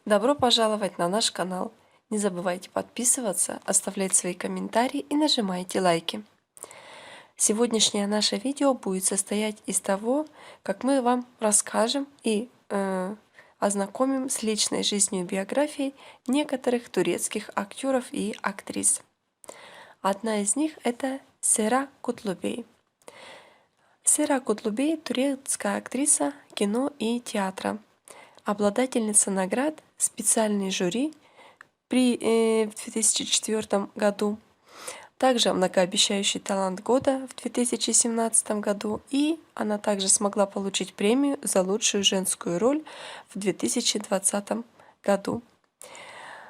Добро пожаловать на наш канал. Не забывайте подписываться, оставлять свои комментарии и нажимайте лайки. Сегодняшнее наше видео будет состоять из того, как мы вам расскажем и ознакомим с личной жизнью и биографией некоторых турецких актеров и актрис. Одна из них — это Сера Кутлубей. Сера Кутлубей — турецкая актриса кино и театра, обладательница наград, специальный жюри в 2004 году, также многообещающий талант года в 2017 году, и она также смогла получить премию за лучшую женскую роль в 2020 году.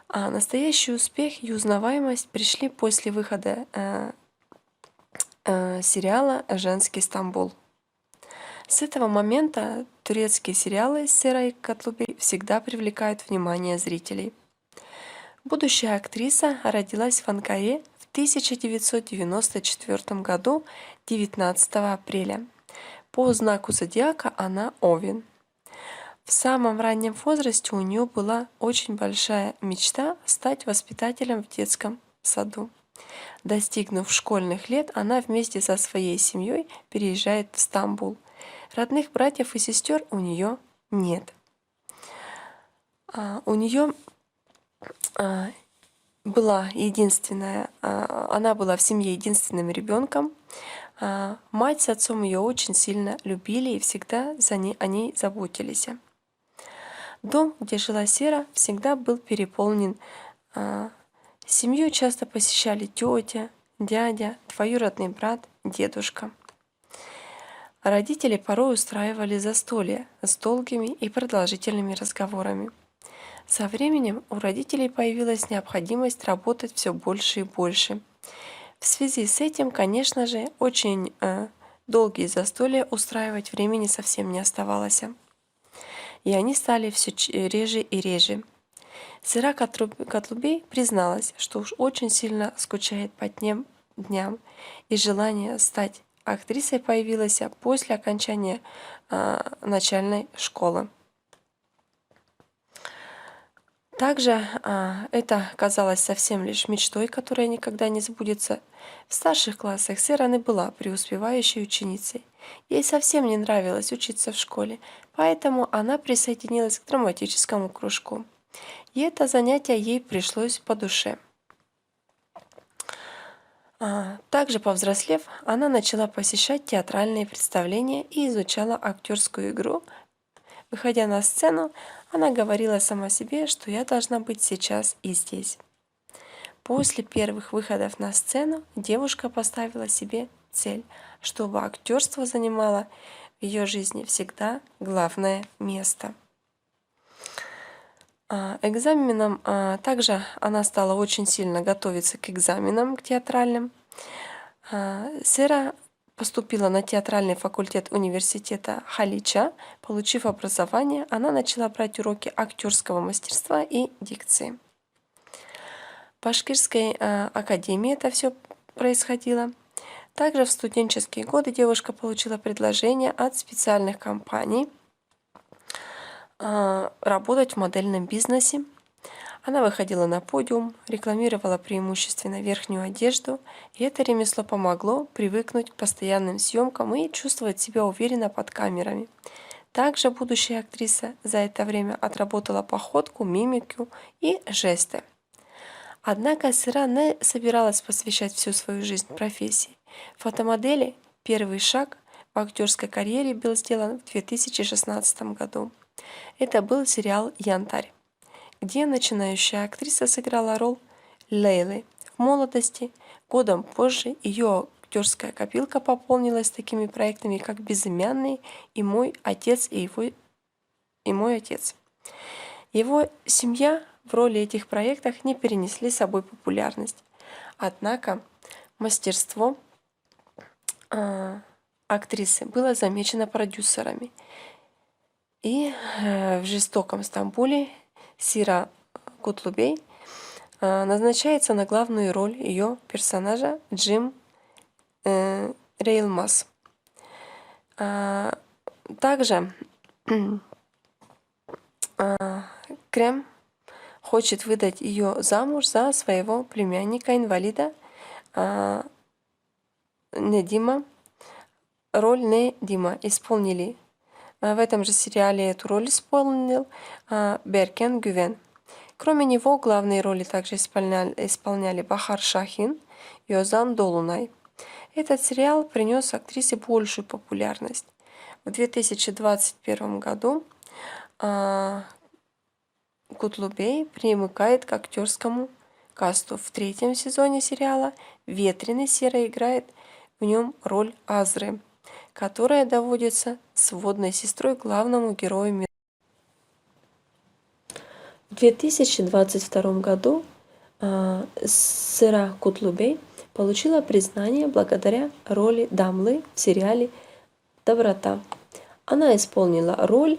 А настоящий успех и узнаваемость пришли после выхода сериала «Женский Стамбул». С этого момента турецкие сериалы с Серой Кутлубей всегда привлекают внимание зрителей. Будущая актриса родилась в Анкаре в 1994 году 19 апреля. По знаку зодиака она Овен. В самом раннем возрасте у нее была очень большая мечта стать воспитателем в детском саду. Достигнув школьных лет, она вместе со своей семьей переезжает в Стамбул. Родных братьев и сестер у нее нет. У нее была единственная, она была в семье единственным ребенком. Мать с отцом ее очень сильно любили и всегда о ней заботились. Дом, где жила Сера, всегда был переполнен. Семью часто посещали тетя, дядя, двоюродный брат, дедушка. Родители порой устраивали застолья с долгими и продолжительными разговорами. Со временем у родителей появилась необходимость работать все больше и больше. В связи с этим, конечно же, очень долгие застолья устраивать времени совсем не оставалось. И они стали все реже и реже. Сера Кутлубей призналась, что уж очень сильно скучает по дням, и желание стать актрисой появилось после окончания начальной школы. Также это казалось совсем лишь мечтой, которая никогда не сбудется. В старших классах Сера не была преуспевающей ученицей. Ей совсем не нравилось учиться в школе, поэтому она присоединилась к драматическому кружку. И это занятие ей пришлось по душе. Также повзрослев, она начала посещать театральные представления и изучала актерскую игру. Выходя на сцену, она говорила сама себе, что я должна быть сейчас и здесь. После первых выходов на сцену девушка поставила себе цель, чтобы актерство занимало в ее жизни всегда главное место. Экзаменам также она стала очень сильно готовиться к экзаменам, к театральным. Сера поступила на театральный факультет университета Халича. Получив образование, она начала брать уроки актерского мастерства и дикции. В Башкирской академии это все происходило. Также в студенческие годы девушка получила предложение от специальных компаний работать в модельном бизнесе. Она выходила на подиум, рекламировала преимущественно верхнюю одежду, и это ремесло помогло привыкнуть к постоянным съемкам и чувствовать себя уверенно под камерами. Также будущая актриса за это время отработала походку, мимику и жесты. Однако Сера не собиралась посвящать всю свою жизнь профессии. Фотомодели первый шаг в актерской карьере был сделан в 2016 году. Это был сериал «Янтарь», где начинающая актриса сыграла роль Лейлы. В молодости, годом позже, ее актерская копилка пополнилась такими проектами, как «Безымянный» и «Мой отец» и «Мой отец». Его семья в роли этих проектах не перенесли с собой популярность. Однако мастерство актрисы было замечено продюсерами. И в «Жестоком Стамбуле» Сера Кутлубей назначается на главную роль ее персонажа Джим Рейлмаз. Также Крем хочет выдать ее замуж за своего племянника-инвалида Недима. Роль Недима исполнили. В этом же сериале эту роль исполнил Беркен Гювен. Кроме него, главные роли также исполняли Бахар Шахин и Озан Долунай. Этот сериал принес актрисе большую популярность. В 2021 году Кутлубей примыкает к актерскому касту. В 3-м сезоне сериала Ветреный Серый играет в нем роль Азры, которая доводится сводной сестрой главному герою мира. В 2022 году Сыра Кутлубей получила признание благодаря роли Дамлы в сериале «Доброта». Она исполнила роль,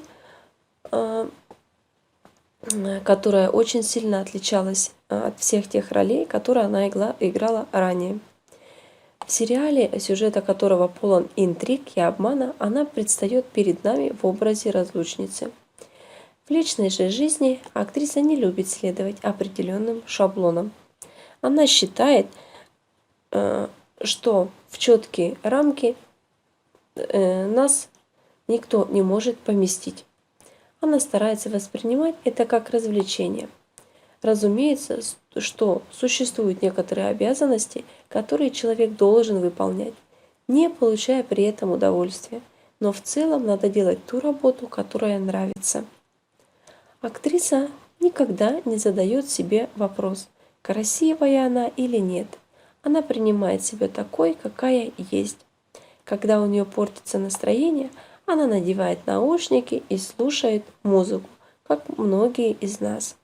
которая очень сильно отличалась от всех тех ролей, которые она играла ранее. В сериале, сюжета которого полон интриг и обмана, она предстает перед нами в образе разлучницы. В личной же жизни актриса не любит следовать определенным шаблонам. Она считает, что в четкие рамки нас никто не может поместить. Она старается воспринимать это как развлечение. Разумеется, что существуют некоторые обязанности, которые человек должен выполнять, не получая при этом удовольствия, но в целом надо делать ту работу, которая нравится. Актриса никогда не задает себе вопрос, красивая она или нет. Она принимает себя такой, какая есть. Когда у нее портится настроение, она надевает наушники и слушает музыку, как многие из нас.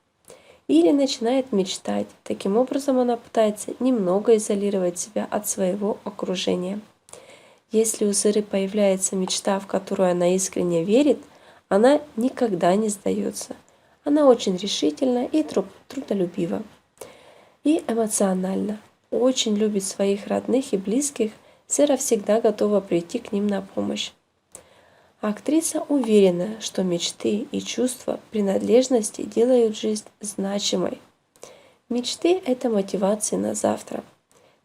Или начинает мечтать. Таким образом, она пытается немного изолировать себя от своего окружения. Если у Сыры появляется мечта, в которую она искренне верит, она никогда не сдается. Она очень решительна и трудолюбива. И эмоциональна. Очень любит своих родных и близких. Сыра всегда готова прийти к ним на помощь. Актриса уверена, что мечты и чувства принадлежности делают жизнь значимой. Мечты – это мотивация на завтра.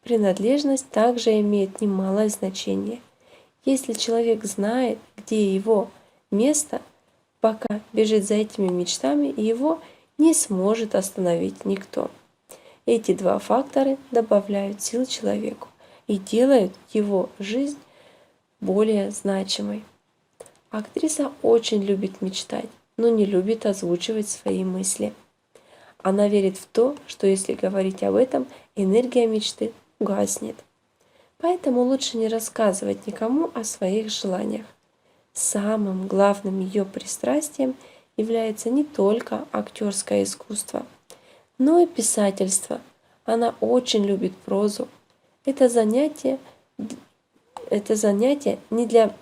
Принадлежность также имеет немалое значение. Если человек знает, где его место, пока бежит за этими мечтами, его не сможет остановить никто. Эти два фактора добавляют сил человеку и делают его жизнь более значимой. Актриса очень любит мечтать, но не любит озвучивать свои мысли. Она верит в то, что если говорить об этом, энергия мечты угаснет. Поэтому лучше не рассказывать никому о своих желаниях. Самым главным ее пристрастием является не только актерское искусство, но и писательство. Она очень любит прозу. Это занятие не для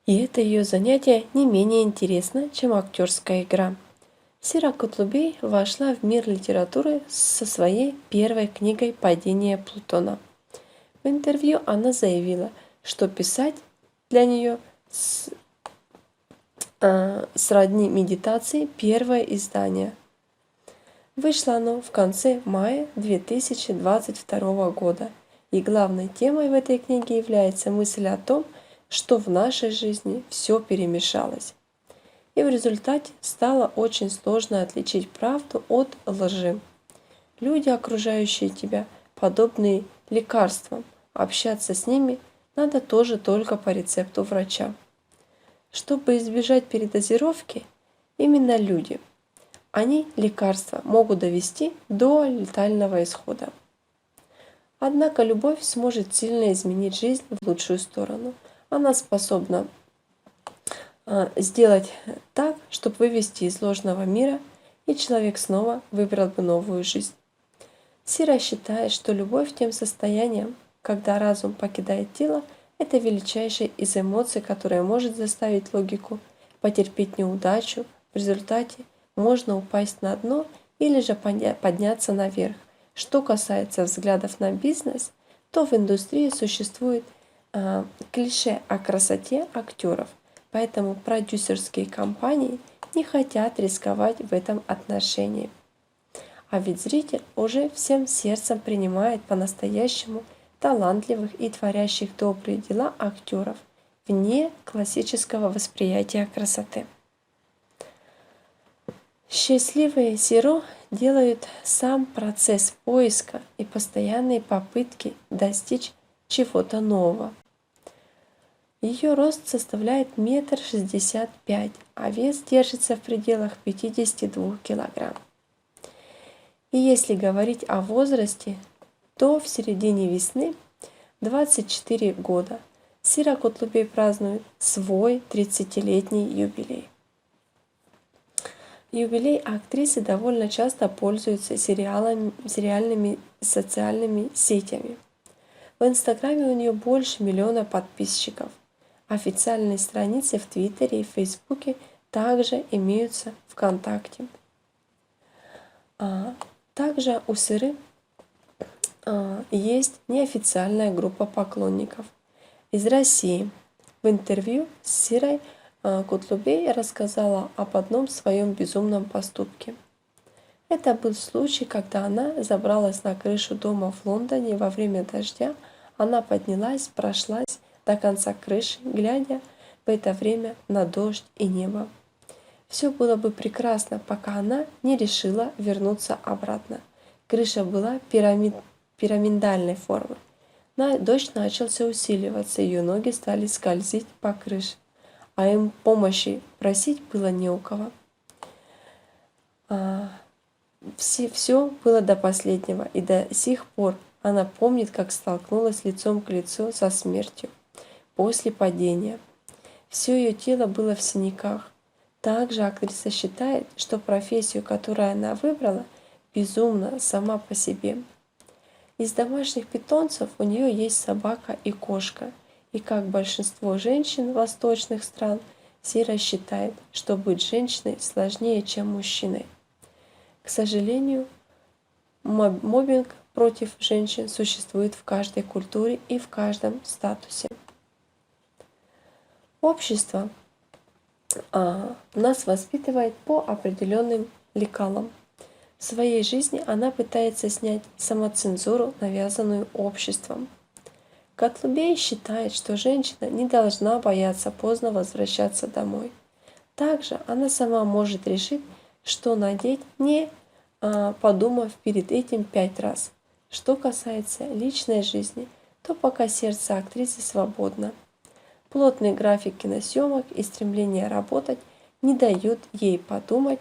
И это ее занятие не менее интересно, чем актерская игра. Сыра Кутлубей вошла в мир литературы со своей первой книгой «Падение Плутона». В интервью она заявила, что писать для нее сродни медитации первое издание. Вышло оно в конце мая 2022 года. И главной темой в этой книге является мысль о том, что в нашей жизни все перемешалось. И в результате стало очень сложно отличить правду от лжи. Люди, окружающие тебя, подобны лекарствам. Общаться с ними надо тоже только по рецепту врача. Чтобы избежать передозировки, именно люди, они лекарства могут довести до летального исхода. Однако любовь сможет сильно изменить жизнь в лучшую сторону. Она способна сделать так, чтобы вывести из ложного мира, и человек снова выбрал бы новую жизнь. Сыра считает, что любовь тем состоянием, когда разум покидает тело, это величайшая из эмоций, которая может заставить логику потерпеть неудачу. В результате можно упасть на дно или же подняться наверх. Что касается взглядов на бизнес, то в индустрии существует клише о красоте актеров. Поэтому продюсерские компании не хотят рисковать в этом отношении. А ведь зритель уже всем сердцем принимает по-настоящему талантливых и творящих добрые дела актеров вне классического восприятия красоты. Счастливые Сиро делают сам процесс поиска и постоянные попытки достичь чего-то нового. Ее рост составляет 1,65 м, а вес держится в пределах 52 кг. И если говорить о возрасте, то в середине весны, 24 года, Сира Кутлубей празднует свой 30-летний юбилей. Юбилей актрисы довольно часто пользуются сериальными социальными сетями. В Инстаграме у нее больше 1 миллиона подписчиков. Официальные страницы в Твиттере и Фейсбуке также имеются ВКонтакте. Также у Сиры есть неофициальная группа поклонников из России. В интервью с Сирой Кутлубей рассказала об одном своем безумном поступке. Это был случай, когда она забралась на крышу дома в Лондоне во время дождя. Она поднялась, прошлась до конца крыши, глядя в это время на дождь и небо. Все было бы прекрасно, пока она не решила вернуться обратно. Крыша была пирамидальной формы. Дождь начался усиливаться, ее ноги стали скользить по крыше, а им помощи просить было не у кого. Все было до последнего, и до сих пор она помнит, как столкнулась лицом к лицу со смертью после падения. Все ее тело было в синяках. Также актриса считает, что профессию, которую она выбрала, безумна сама по себе. Из домашних питомцев у нее есть собака и кошка. И как большинство женщин восточных стран, Сира считает, что быть женщиной сложнее, чем мужчиной. К сожалению, моббинг против женщин существует в каждой культуре и в каждом статусе. Общество нас воспитывает по определенным лекалам. В своей жизни она пытается снять самоцензуру, навязанную обществом. Кутлубей считает, что женщина не должна бояться поздно возвращаться домой. Также она сама может решить, что надеть, не подумав перед этим 5 раз. Что касается личной жизни, то пока сердце актрисы свободно. Плотный график киносъемок и стремление работать не дают ей подумать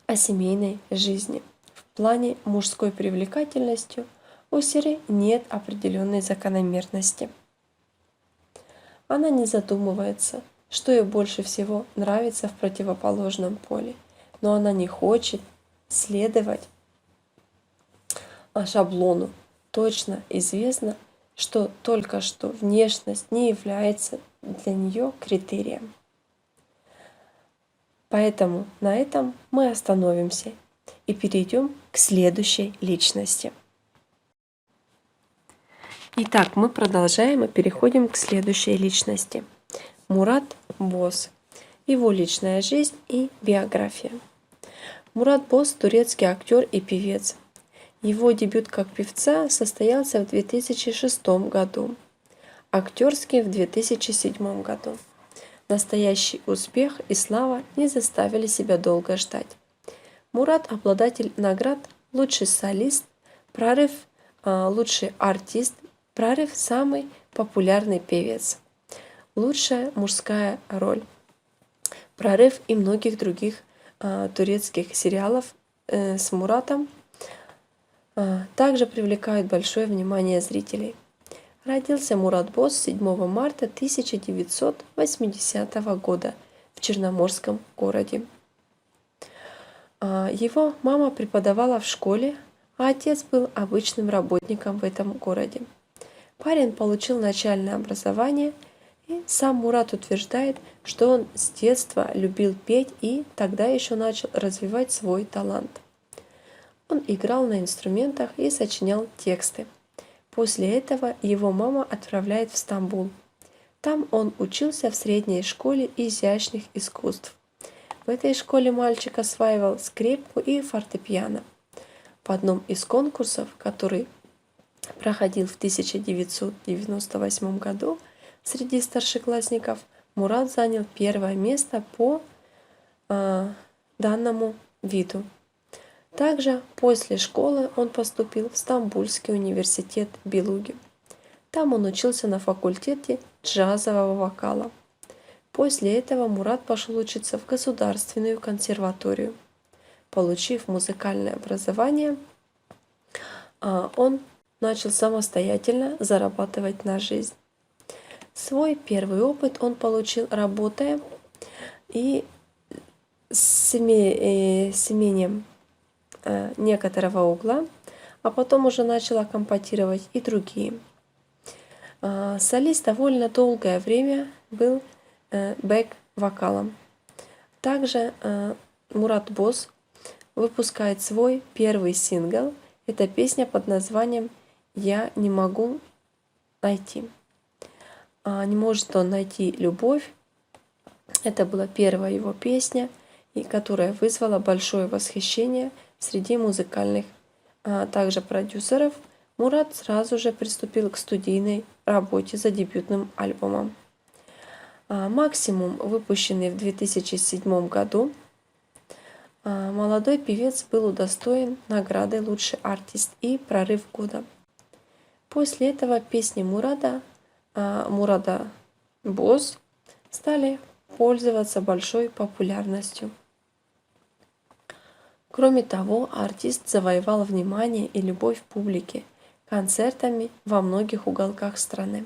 о семейной жизни. В плане мужской привлекательности у Сиры нет определенной закономерности. Она не задумывается, что ей больше всего нравится в противоположном поле, но она не хочет следовать шаблону. Точно известно, что только что внешность не является для нее критерием. Поэтому на этом мы остановимся и перейдем к следующей личности. Итак, мы продолжаем и переходим к следующей личности. Мурат Боз. Его личная жизнь и биография. Мурат Боз – турецкий актер и певец. Его дебют как певца состоялся в 2006 году, актерский в 2007 году. Настоящий успех и слава не заставили себя долго ждать. Мурат – обладатель наград «Лучший солист», «Прорыв», «Лучший артист», «Прорыв» – самый популярный певец, «Лучшая мужская роль», «Прорыв» и многих других турецких сериалов с Муратом также привлекают большое внимание зрителей. Родился Мурат Боз 7 марта 1980 года в Черноморском городе. Его мама преподавала в школе, а отец был обычным работником в этом городе. Парень получил начальное образование, и сам Мурат утверждает, что он с детства любил петь и тогда еще начал развивать свой талант. Он играл на инструментах и сочинял тексты. После этого его мама отправляет в Стамбул. Там он учился в средней школе изящных искусств. В этой школе мальчик осваивал скрипку и фортепиано. В одном из конкурсов, который проходил в 1998 году, среди старшеклассников Мурат занял первое место по данному виду. Также после школы он поступил в Стамбульский университет Белуги. Там он учился на факультете джазового вокала. После этого Мурат пошел учиться в Государственную консерваторию. Получив музыкальное образование, он начал самостоятельно зарабатывать на жизнь. Свой первый опыт он получил, работая и с имением некоторого угла, а потом уже начал аккомпанировать и другие. Солист довольно долгое время был бэк-вокалом. Также Мурат Боз выпускает свой первый сингл. Это песня под названием «Я не могу найти». Не может он найти любовь. Это была первая его песня, и которая вызвала большое восхищение среди музыкальных также продюсеров. Мурат сразу же приступил к студийной работе за дебютным альбомом. Максимум, выпущенный в 2007 году, молодой певец был удостоен награды «Лучший артист» и «Прорыв года». После этого песни Мурада Боз стали пользоваться большой популярностью. Кроме того, артист завоевал внимание и любовь публики концертами во многих уголках страны.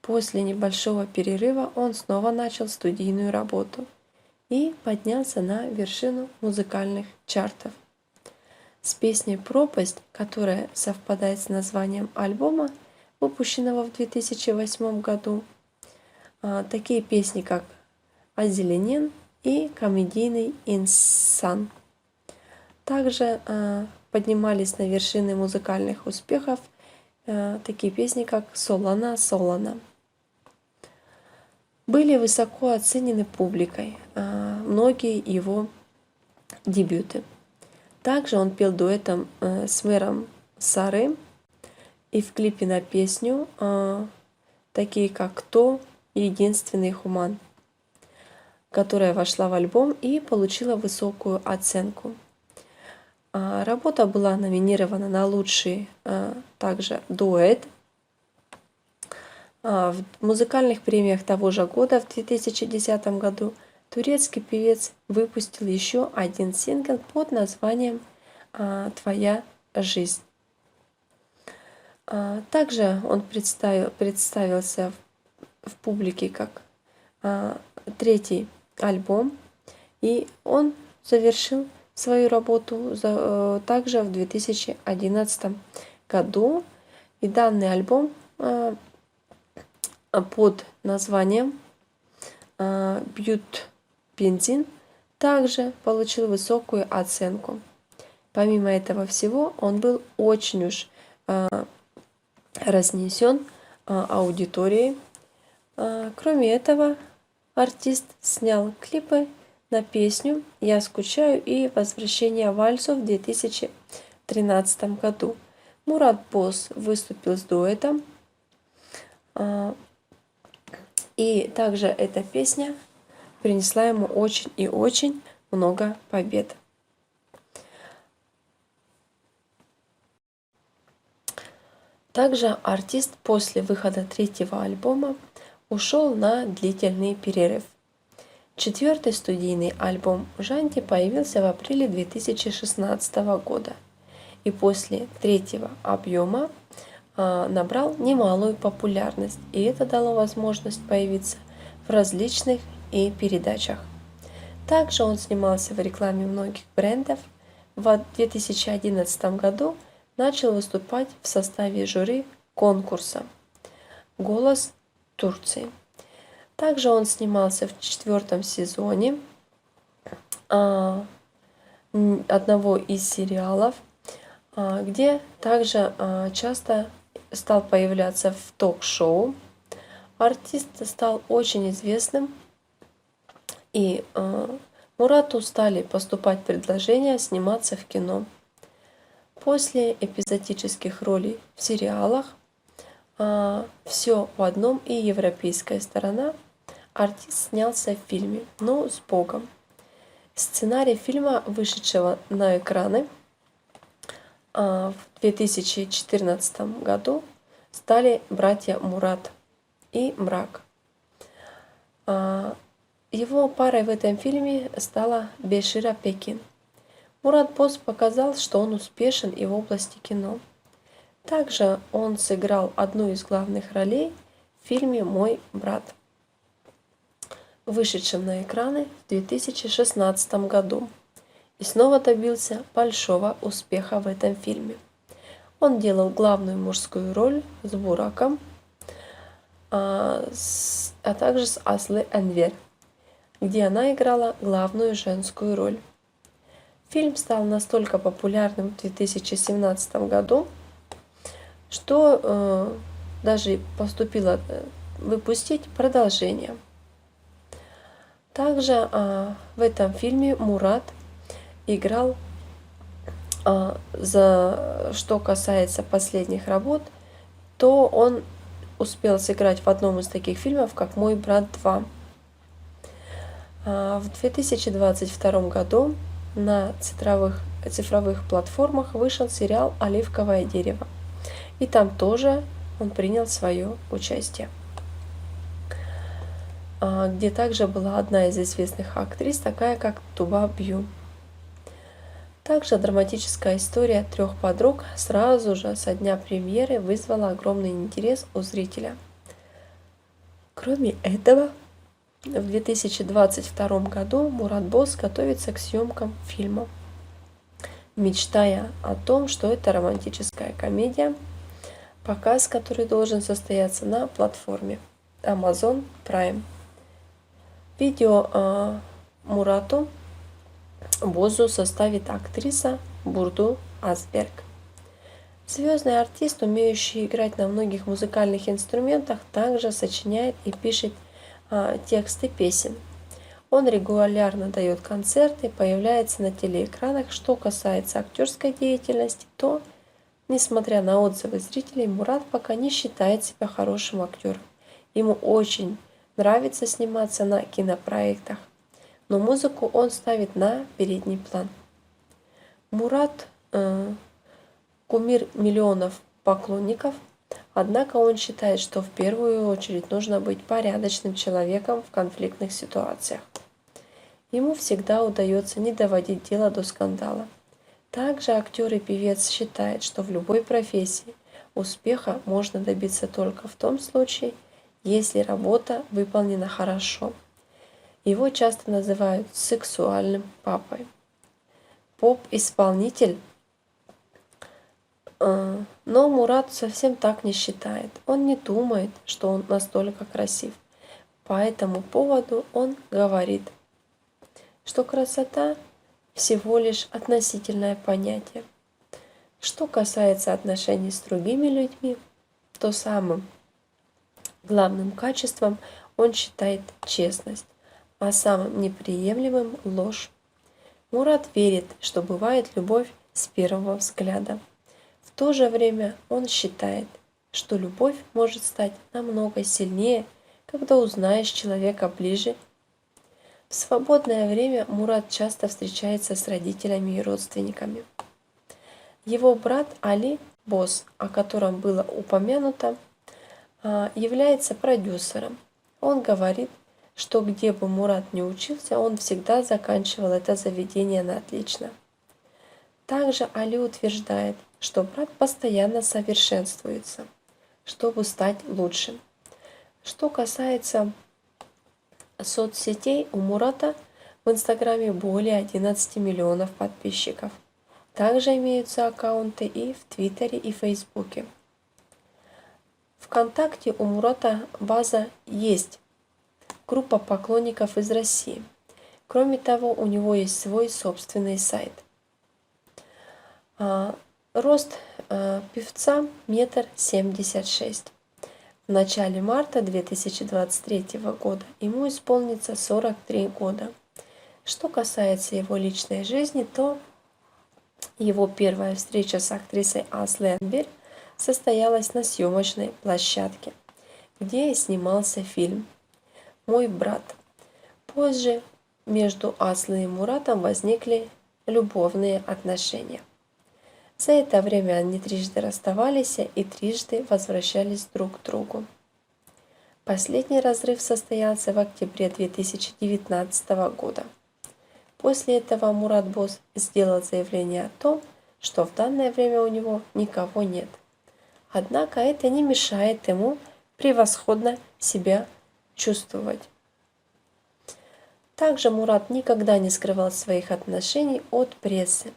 После небольшого перерыва он снова начал студийную работу и поднялся на вершину музыкальных чартов. С песней «Пропасть», которая совпадает с названием альбома, выпущенного в 2008 году, такие песни, как «Озеленен» и «Комедийный инсан». Также поднимались на вершины музыкальных успехов такие песни, как «Солана, Солана». Были высоко оценены публикой многие его дебюты. Также он пел дуэтом с мэром Сары и в клипе на песню такие как «Кто единственный хуман», которая вошла в альбом и получила высокую оценку. Работа была номинирована на лучший также дуэт. В музыкальных премиях того же года, в 2010 году, турецкий певец выпустил еще один сингл под названием «Твоя жизнь». Также он представился в публике как третий альбом, и он завершил свою работу также в 2011 году. И данный альбом под названием «Бьют бензин» также получил высокую оценку. Помимо этого всего, он был очень уж разнесен аудиторией. Кроме этого, артист снял клипы на песню «Я скучаю» и «Возвращение вальсу» в 2013 году. Мурат Боз выступил с дуэтом. И также эта песня принесла ему очень и очень много побед. Также артист после выхода третьего альбома ушел на длительный перерыв. Четвертый студийный альбом Жанти появился в апреле 2016 года и после третьего объема набрал немалую популярность, и это дало возможность появиться в различных передачах. Также он снимался в рекламе многих брендов. В 2011 году начал выступать в составе жюри конкурса «Голос Турции». Также он снимался в 4-м сезоне одного из сериалов, где также часто стал появляться в ток-шоу. Артист стал очень известным, и Мурату стали поступать предложения сниматься в кино. После эпизодических ролей в сериалах «Все в одном» и «Европейская сторона» артист снялся в фильме «Ну, с Богом». Сценарий фильма, вышедшего на экраны в 2014 году, стали братья Мурат и Мрак. Его парой в этом фильме стала Бешира Пекин. Мурат Боз показал, что он успешен и в области кино. Также он сыграл одну из главных ролей в фильме «Мой брат», вышедшем на экраны в 2016 году, и снова добился большого успеха в этом фильме. Он делал главную мужскую роль с Бураком, а также с Аслы Энвер, где она играла главную женскую роль. Фильм стал настолько популярным в 2017 году, что даже поступило выпустить продолжение. Также в этом фильме Мурат играл, что касается последних работ, то он успел сыграть в одном из таких фильмов, как «Мой брат 2». В 2022 году на цифровых платформах вышел сериал «Оливковое дерево», и там тоже он принял свое участие, где также была одна из известных актрис, такая как Туба Бью. Также драматическая история трех подруг сразу же со дня премьеры вызвала огромный интерес у зрителя. Кроме этого, в 2022 году Мурат Боз готовится к съемкам фильма, мечтая о том, что это романтическая комедия, показ который должен состояться на платформе Amazon Prime. Видео Мурату Бозу составит актриса Бурду Азберг. Звездный артист, умеющий играть на многих музыкальных инструментах, также сочиняет и пишет тексты песен. Он регулярно дает концерты, появляется на телеэкранах. Что касается актерской деятельности, то, несмотря на отзывы зрителей, Мурат пока не считает себя хорошим актером. Ему очень нравится сниматься на кинопроектах, но музыку он ставит на передний план. Мурат кумир миллионов поклонников, однако он считает, что в первую очередь нужно быть порядочным человеком в конфликтных ситуациях. Ему всегда удается не доводить дело до скандала. Также актер и певец считает, что в любой профессии успеха можно добиться только в том случае, если работа выполнена хорошо. Его часто называют сексуальным папой. Поп-исполнитель, но Мурат совсем так не считает. Он не думает, что он настолько красив. По этому поводу он говорит, что красота всего лишь относительное понятие. Что касается отношений с другими людьми, то самым главным качеством он считает честность, а самым неприемлемым – ложь. Мурат верит, что бывает любовь с первого взгляда. В то же время он считает, что любовь может стать намного сильнее, когда узнаешь человека ближе. В свободное время Мурат часто встречается с родителями и родственниками. Его брат Али Боз, о котором было упомянуто, является продюсером. Он говорит, что где бы Мурат ни учился, он всегда заканчивал это заведение на отлично. Также Али утверждает, что брат постоянно совершенствуется, чтобы стать лучшим. Что касается соцсетей, у Мурата в Инстаграме более 11 миллионов подписчиков. Также имеются аккаунты и в Твиттере, и в Фейсбуке. ВКонтакте у Мурата база есть, группа поклонников из России. Кроме того, у него есть свой собственный сайт. Рост певца 1,76 м. В начале марта 2023 года ему исполнится 43 года. Что касается его личной жизни, то его первая встреча с актрисой Асли Энбер состоялась на съемочной площадке, где снимался фильм «Мой брат». Позже между Асли и Муратом возникли любовные отношения. За это время они трижды расставались и трижды возвращались друг к другу. Последний разрыв состоялся в октябре 2019 года. После этого Мурат Боз сделал заявление о том, что в данное время у него никого нет. Однако это не мешает ему превосходно себя чувствовать. Также Мурат никогда не скрывал своих отношений от прессы.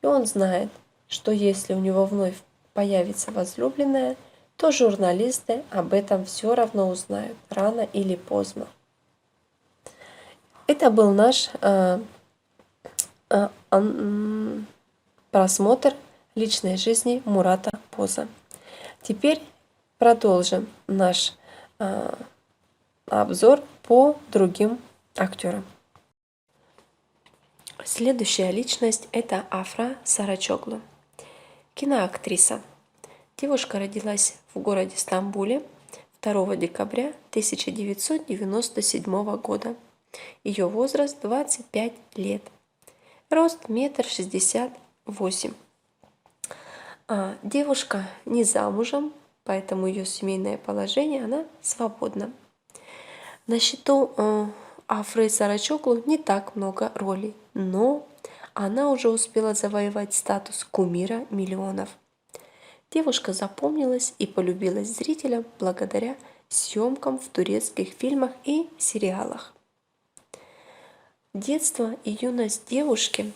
И он знает, что если у него вновь появится возлюбленная, то журналисты об этом все равно узнают, рано или поздно. Это был наш просмотр личной жизни Мурата Боза. Теперь продолжим наш обзор по другим актерам. Следующая личность – это Афра Сарачоглу, киноактриса. Девушка родилась в городе Стамбуле 2 декабря 1997 года. Ее возраст 25 лет. Рост 1,68 м. Девушка не замужем, поэтому ее семейное положение, она свободна. На счету Афры Сарачоглу не так много ролей, но она уже успела завоевать статус кумира миллионов. Девушка запомнилась и полюбилась зрителям благодаря съемкам в турецких фильмах и сериалах. Детство и юность девушки,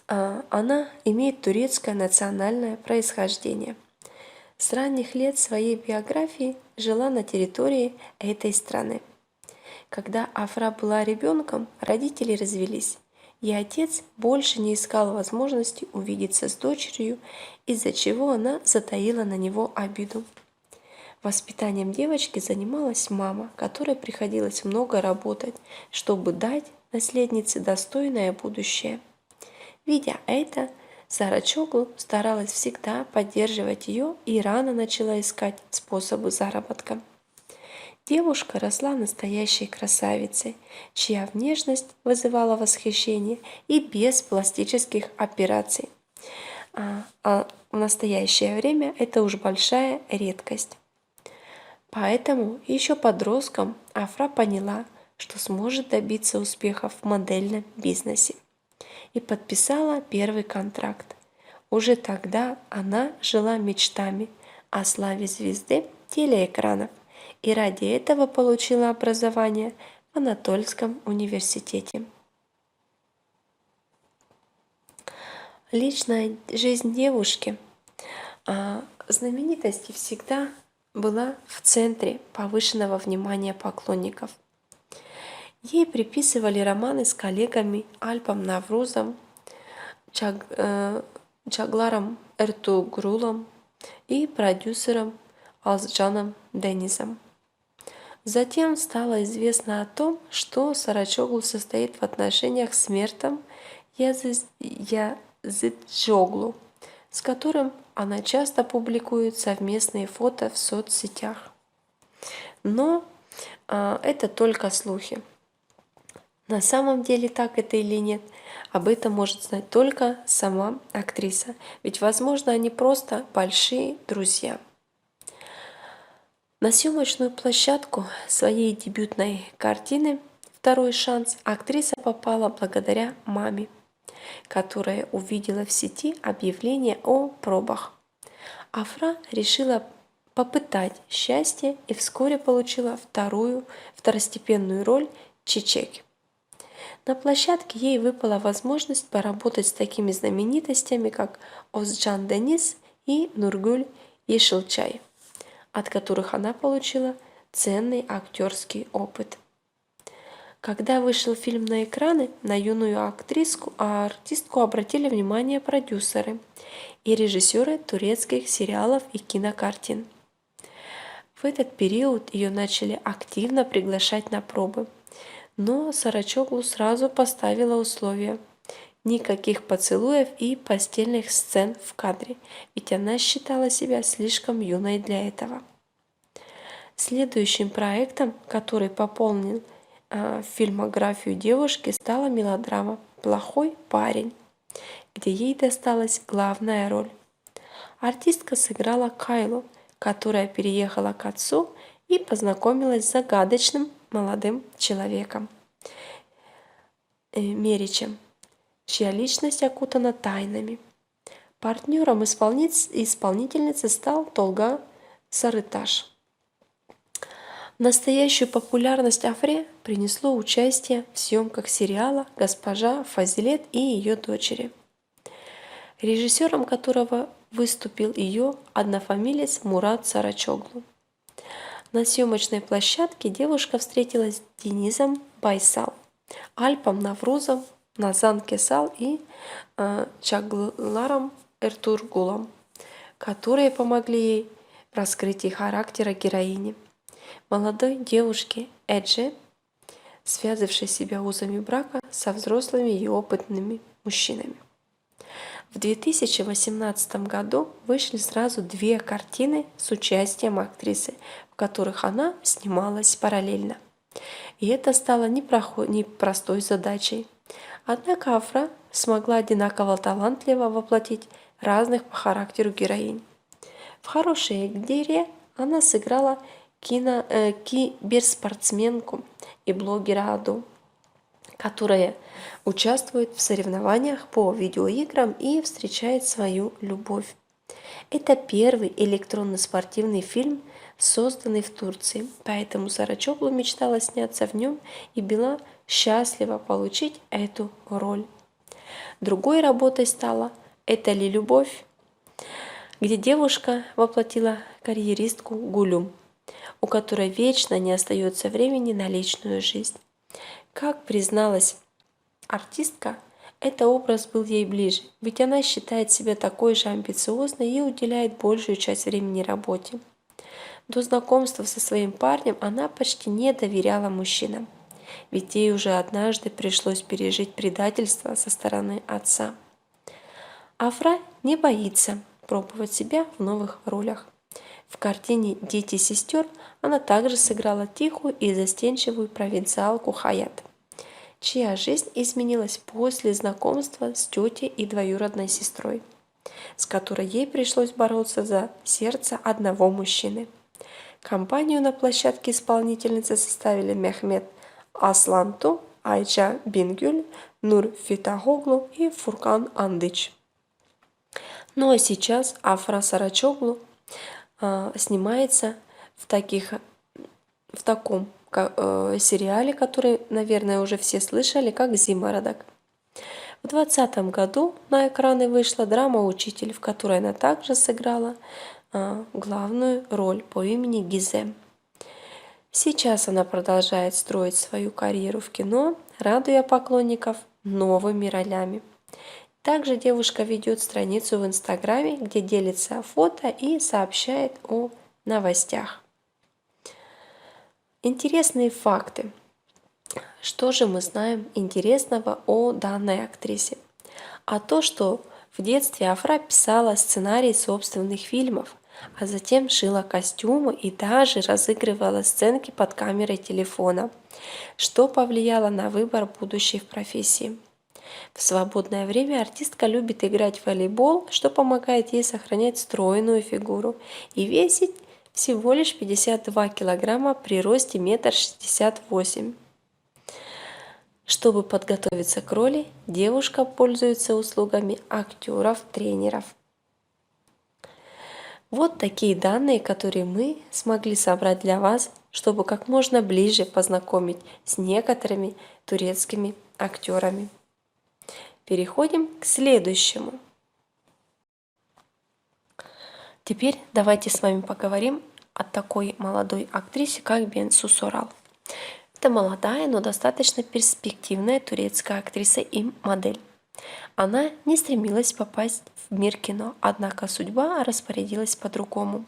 она имеет турецкое национальное происхождение. С ранних лет своей биографии жила на территории этой страны. Когда Афра была ребенком, родители развелись, и отец больше не искал возможности увидеться с дочерью, из-за чего она затаила на него обиду. Воспитанием девочки занималась мама, которой приходилось много работать, чтобы дать наследнице достойное будущее. Видя это, Сарачоглу старалась всегда поддерживать ее и рано начала искать способы заработка. Девушка росла настоящей красавицей, чья внешность вызывала восхищение и без пластических операций. А в настоящее время это уж большая редкость. Поэтому еще подростком Афра поняла, что сможет добиться успехов в модельном бизнесе, и подписала первый контракт. Уже тогда она жила мечтами о славе звезды телеэкранов и ради этого получила образование в Анатольском университете. Личная жизнь девушки, знаменитости всегда была в центре повышенного внимания поклонников. Ей приписывали романы с коллегами Альпом Наврузом, Чагларом Эртугрулом и продюсером Азджаном Денизом. Затем стало известно о том, что Сарачоглу состоит в отношениях с Мертом Языджоглу, с которым она часто публикует совместные фото в соцсетях. Но это только слухи. На самом деле так это или нет, об этом может знать только сама актриса, ведь, возможно, они просто большие друзья. На съемочную площадку своей дебютной картины «Второй шанс» актриса попала благодаря маме, которая увидела в сети объявление о пробах. Афра решила попытать счастье и вскоре получила второстепенную роль Чичек. На площадке ей выпала возможность поработать с такими знаменитостями, как Озджан Дениз и Нургуль Ешилчай, от которых она получила ценный актерский опыт. Когда вышел фильм на экраны, на юную артистку обратили внимание продюсеры и режиссеры турецких сериалов и кинокартин. В этот период ее начали активно приглашать на пробы. Но Сарачоглу сразу поставила условия: никаких поцелуев и постельных сцен в кадре, ведь она считала себя слишком юной для этого. Следующим проектом, который пополнил фильмографию девушки, стала мелодрама «Плохой парень», где ей досталась главная роль. Артистка сыграла Кайлу, которая переехала к отцу и познакомилась с загадочным молодым человеком Меричем, чья личность окутана тайнами. Партнером исполнительницы стал Толга Сарыташ. Настоящую популярность Афре принесло участие в съемках сериала «Госпожа Фазилет и ее дочери», режиссером которого выступил ее однофамилец Мурат Сарачоглу. На съемочной площадке девушка встретилась с Денизом Байсал, Альпом Наврузом, Назан Кесал и Чагларом Эртургулом, которые помогли ей в раскрытии характера героини. Молодой девушке Эджи, связавшей себя узами брака со взрослыми и опытными мужчинами. В 2018 году вышли сразу 2 картины с участием актрисы, в которых она снималась параллельно. И это стало непростой задачей. Однако Афра смогла одинаково талантливо воплотить разных по характеру героинь. В «Хорошей игре» она сыграла киберспортсменку и блогера Аду, которая участвует в соревнованиях по видеоиграм и встречает свою любовь. Это первый электронный спортивный фильм, созданный в Турции, поэтому Сарачоглу мечтала сняться в нем и была счастлива получить эту роль. Другой работой стала «Это ли любовь?», где девушка воплотила карьеристку Гулю, у которой вечно не остается времени на личную жизнь. Как призналась артистка, этот образ был ей ближе, ведь она считает себя такой же амбициозной и уделяет большую часть времени работе. До знакомства со своим парнем она почти не доверяла мужчинам, ведь ей уже однажды пришлось пережить предательство со стороны отца. Афра не боится пробовать себя в новых ролях. В картине «Дети сестер» она также сыграла тихую и застенчивую провинциалку Хаят, чья жизнь изменилась после знакомства с тетей и двоюродной сестрой, с которой ей пришлось бороться за сердце одного мужчины. Компанию на площадке исполнительницы составили Мехмет Асланту, Айча Бингюль, Нур Фитахоглу и Фуркан Андыч. Ну а сейчас Афра Сарачоглу снимается в таком сериале, который, наверное, уже все слышали, как «Зимородок». В 2020 году на экраны вышла драма «Учитель», в которой она также сыграла главную роль по имени Гизем. Сейчас она продолжает строить свою карьеру в кино, радуя поклонников новыми ролями. Также девушка ведет страницу в Инстаграме, где делится фото и сообщает о новостях. Интересные факты. Что же мы знаем интересного о данной актрисе? А то, что в детстве Афра писала сценарий собственных фильмов, а затем шила костюмы и даже разыгрывала сценки под камерой телефона, что повлияло на выбор будущей профессии. В свободное время артистка любит играть в волейбол, что помогает ей сохранять стройную фигуру и весить всего лишь 52 килограмма при росте 1,68 м. Чтобы подготовиться к роли, девушка пользуется услугами актеров-тренеров. Вот такие данные, которые мы смогли собрать для вас, чтобы как можно ближе познакомить с некоторыми турецкими актерами. Переходим к следующему. Теперь давайте с вами поговорим о такой молодой актрисе, как Бенсу Сорал. Это молодая, но достаточно перспективная турецкая актриса и модель. Она не стремилась попасть в мир кино, однако судьба распорядилась по-другому.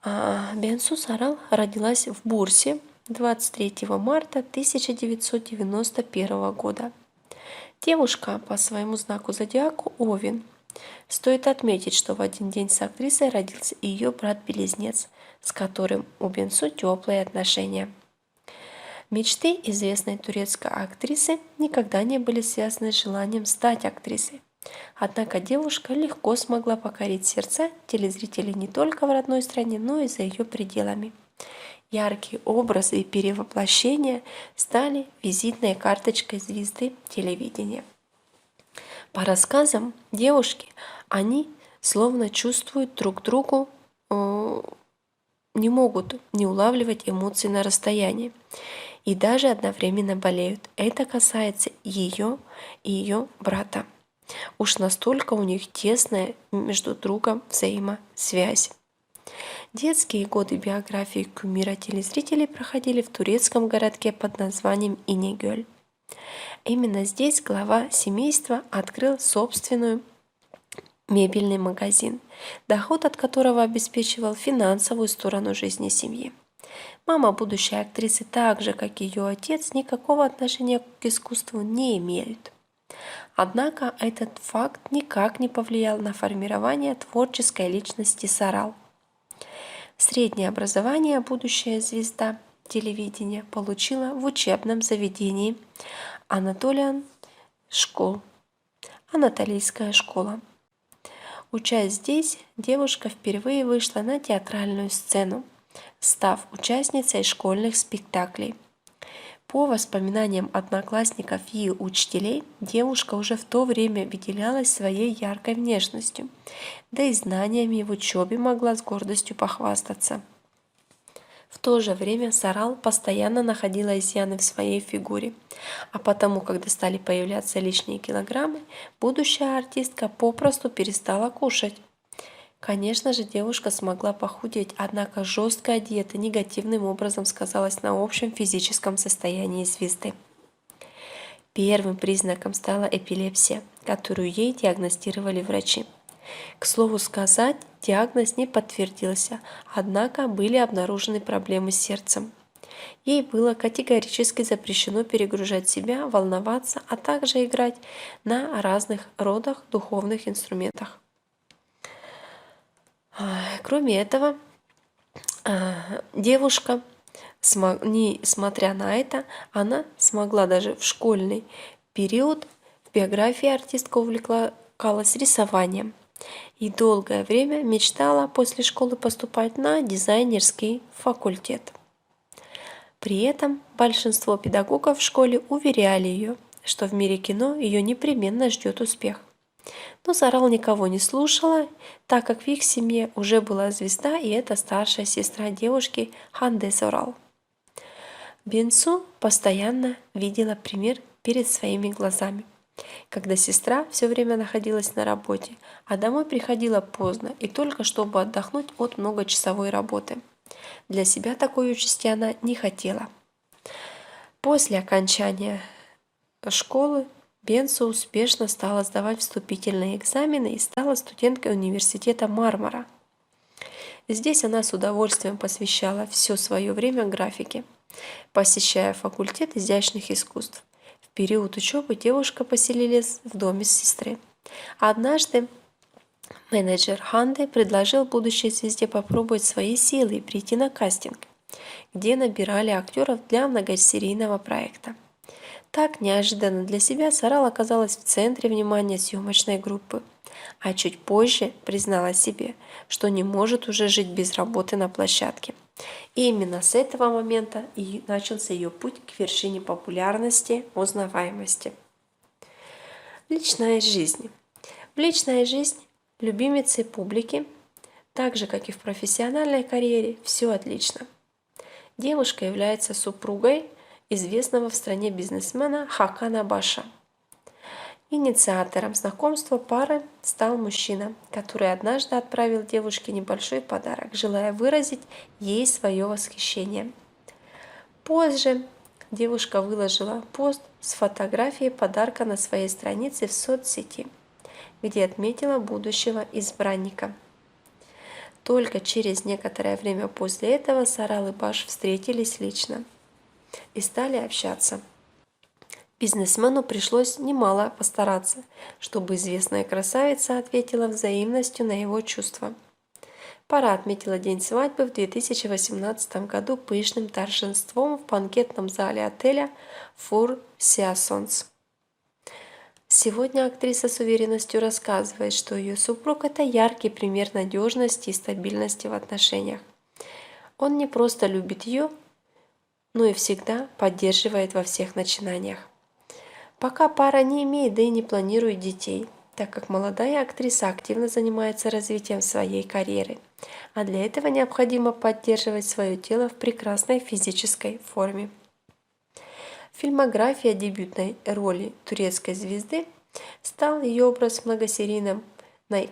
Бенсу Сарал родилась в Бурсе 23 марта 1991 года. Девушка по своему знаку зодиаку Овен. Стоит отметить, что в один день с актрисой родился и ее брат-близнец, с которым у Бенсу теплые отношения. Мечты известной турецкой актрисы никогда не были связаны с желанием стать актрисой. Однако девушка легко смогла покорить сердца телезрителей не только в родной стране, но и за ее пределами. Яркие образы и перевоплощения стали визитной карточкой звезды телевидения. По рассказам девушки, они словно чувствуют друг другу, не могут не улавливать эмоции на расстоянии и даже одновременно болеют. Это касается ее и ее брата. Уж настолько у них тесная между другом взаимосвязь. Детские годы биографии кумира телезрителей проходили в турецком городке под названием Инегёл. Именно здесь глава семейства открыл собственный мебельный магазин, доход от которого обеспечивал финансовую сторону жизни семьи. Мама будущей актрисы, так же как и ее отец, никакого отношения к искусству не имеют. Однако этот факт никак не повлиял на формирование творческой личности Сарал. Среднее образование будущая звезда телевидения получила в учебном заведении Анатолийская школа. Учась здесь, девушка впервые вышла на театральную сцену, став участницей школьных спектаклей. По воспоминаниям одноклассников и учителей, девушка уже в то время выделялась своей яркой внешностью, да и знаниями в учебе могла с гордостью похвастаться. В то же время Сарал постоянно находила изъяны в своей фигуре, а потому, когда стали появляться лишние килограммы, будущая артистка попросту перестала кушать. Конечно же, девушка смогла похудеть, однако жесткая диета негативным образом сказалась на общем физическом состоянии звезды. Первым признаком стала эпилепсия, которую ей диагностировали врачи. К слову сказать, диагноз не подтвердился, однако были обнаружены проблемы с сердцем. Ей было категорически запрещено перегружать себя, волноваться, а также играть на разных родах духовных инструментах. Кроме этого, девушка, несмотря на это, она смогла даже в школьный период в биографии артистка увлекалась рисованием и долгое время мечтала после школы поступать на дизайнерский факультет. При этом большинство педагогов в школе уверяли ее, что в мире кино ее непременно ждет успех. Но Сарал никого не слушала, так как в их семье уже была звезда, и это старшая сестра девушки Ханде Сорал. Бенсу постоянно видела пример перед своими глазами, когда сестра все время находилась на работе, а домой приходила поздно и только чтобы отдохнуть от многочасовой работы. Для себя такой участи она не хотела. После окончания школы Бенсу успешно стала сдавать вступительные экзамены и стала студенткой университета Мармара. Здесь она с удовольствием посвящала все свое время графике, посещая факультет изящных искусств. В период учебы девушка поселилась в доме сестры. Однажды менеджер Ханде предложил будущей звезде попробовать свои силы и прийти на кастинг, где набирали актеров для многосерийного проекта. Так неожиданно для себя Сарал оказалась в центре внимания съемочной группы, а чуть позже признала себе, что не может уже жить без работы на площадке. И именно с этого момента и начался ее путь к вершине популярности, узнаваемости. Личная жизнь. В личной жизни любимицы публики, так же как и в профессиональной карьере, все отлично. Девушка является супругой известного в стране бизнесмена Хакана Баша. Инициатором знакомства пары стал мужчина, который однажды отправил девушке небольшой подарок, желая выразить ей свое восхищение. Позже девушка выложила пост с фотографией подарка на своей странице в соцсети, где отметила будущего избранника. Только через некоторое время после этого Сарал и Баш встретились лично и стали общаться. Бизнесмену пришлось немало постараться, чтобы известная красавица ответила взаимностью на его чувства. Пара отметила день свадьбы в 2018 году пышным торжеством в банкетном зале отеля Four Seasons. Сегодня актриса с уверенностью рассказывает, что ее супруг – это яркий пример надежности и стабильности в отношениях. Он не просто любит ее, но и всегда поддерживает во всех начинаниях. Пока пара не имеет, да и не планирует детей, так как молодая актриса активно занимается развитием своей карьеры, а для этого необходимо поддерживать свое тело в прекрасной физической форме. Фильмография дебютной роли турецкой звезды стал ее образ в многосерийной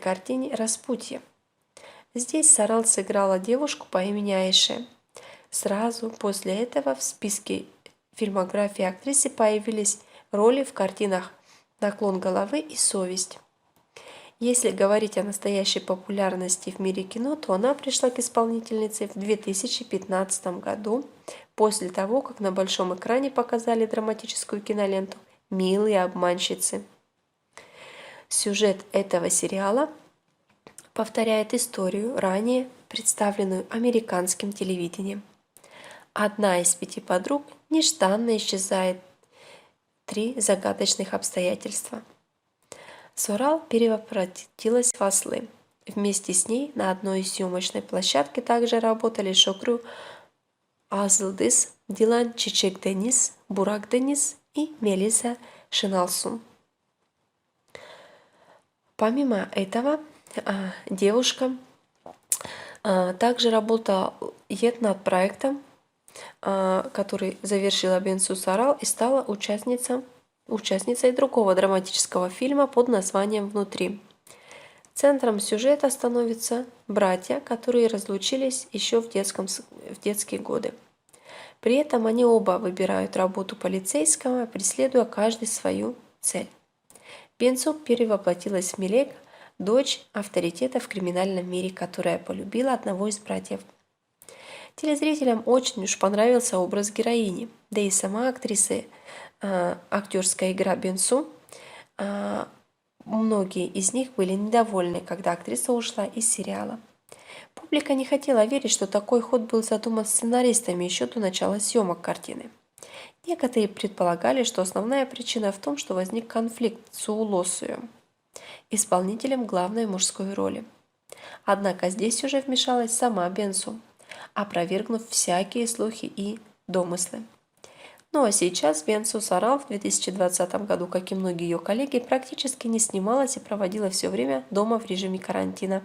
картине «Распутье». Здесь Сарал сыграла девушку по имени Айше. Сразу после этого в списке фильмографии актрисы появились роли в картинах «Наклон головы» и «Совесть». Если говорить о настоящей популярности в мире кино, то она пришла к исполнительнице в 2015 году, после того, как на большом экране показали драматическую киноленту «Милые обманщицы». Сюжет этого сериала повторяет историю, ранее представленную американским телевидением. Одна из 5 подруг нежданно исчезает. 3 загадочных обстоятельства. Сорал перевоплотилась в ослы. Вместе с ней на одной из съемочной площадки также работали Шокру Азылдыс, Дилан Чичек-Денис, Бурак Денис и Мелиса Шиналсун. Помимо этого, девушка также работает над проектом, который завершила Бенсу Сарал и стала участницей другого драматического фильма под названием «Внутри». Центром сюжета становятся братья, которые разлучились еще в детские годы. При этом они оба выбирают работу полицейского, преследуя каждый свою цель. Бенсу перевоплотилась в Мелек, дочь авторитета в криминальном мире, которая полюбила одного из братьев. Телезрителям очень уж понравился образ героини, да и сама актриса, актерская игра Бенсу. Многие из них были недовольны, когда актриса ушла из сериала. Публика не хотела верить, что такой ход был задуман сценаристами еще до начала съемок картины. Некоторые предполагали, что основная причина в том, что возник конфликт с Уулосуем, исполнителем главной мужской роли. Однако здесь уже вмешалась сама Бенсу, опровергнув всякие слухи и домыслы. Ну а сейчас Бенсу Сарал в 2020 году, как и многие ее коллеги, практически не снималась и проводила все время дома в режиме карантина.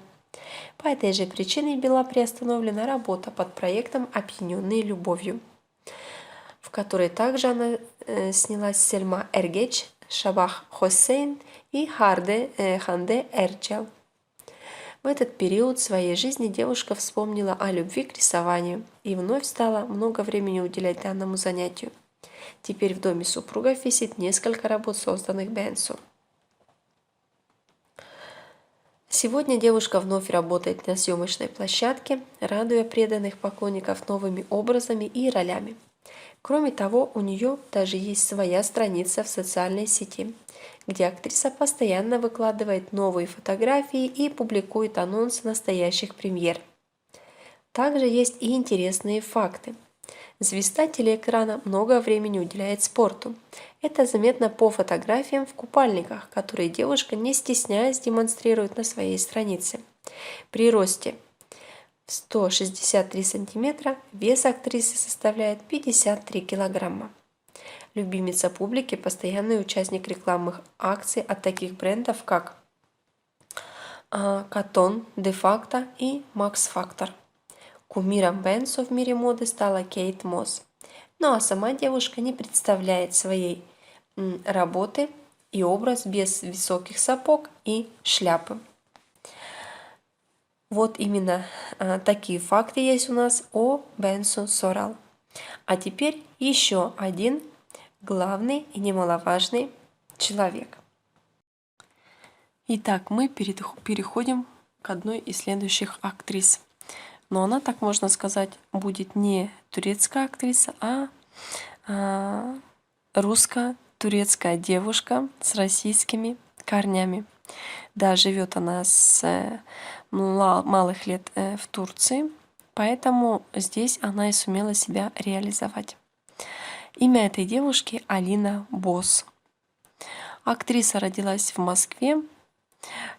По этой же причине была приостановлена работа под проектом «Опьяненные любовью», в которой также она снялась Сельма Эргеч, Шабах Хоссейн и Ханде Эрчел. В этот период своей жизни девушка вспомнила о любви к рисованию и вновь стала много времени уделять данному занятию. Теперь в доме супругов висит несколько работ, созданных Бенсу. Сегодня девушка вновь работает на съемочной площадке, радуя преданных поклонников новыми образами и ролями. Кроме того, у нее даже есть своя страница в социальной сети, где актриса постоянно выкладывает новые фотографии и публикует анонсы настоящих премьер. Также есть и интересные факты. Звезда телеэкрана много времени уделяет спорту. Это заметно по фотографиям в купальниках, которые девушка, не стесняясь, демонстрирует на своей странице. При росте 163 сантиметра вес актрисы составляет 53 килограмма. Любимица публики, постоянный участник рекламных акций от таких брендов, как Катон, Де Факто и Макс Фактор. Кумиром Бенсу в мире моды стала Кейт Мосс. Ну а сама девушка не представляет своей работы и образ без высоких сапог и шляпы. Вот именно такие факты есть у нас о Бенсу Сорал. А теперь еще один главный и немаловажный человек. Итак, мы переходим к к одной из следующих актрис. Но она, так можно сказать, будет не турецкая актриса, а русско-турецкая девушка с российскими корнями. Да, живет она с малых лет в Турции, поэтому здесь она и сумела себя реализовать. Имя этой девушки Алина Боз. Актриса родилась в Москве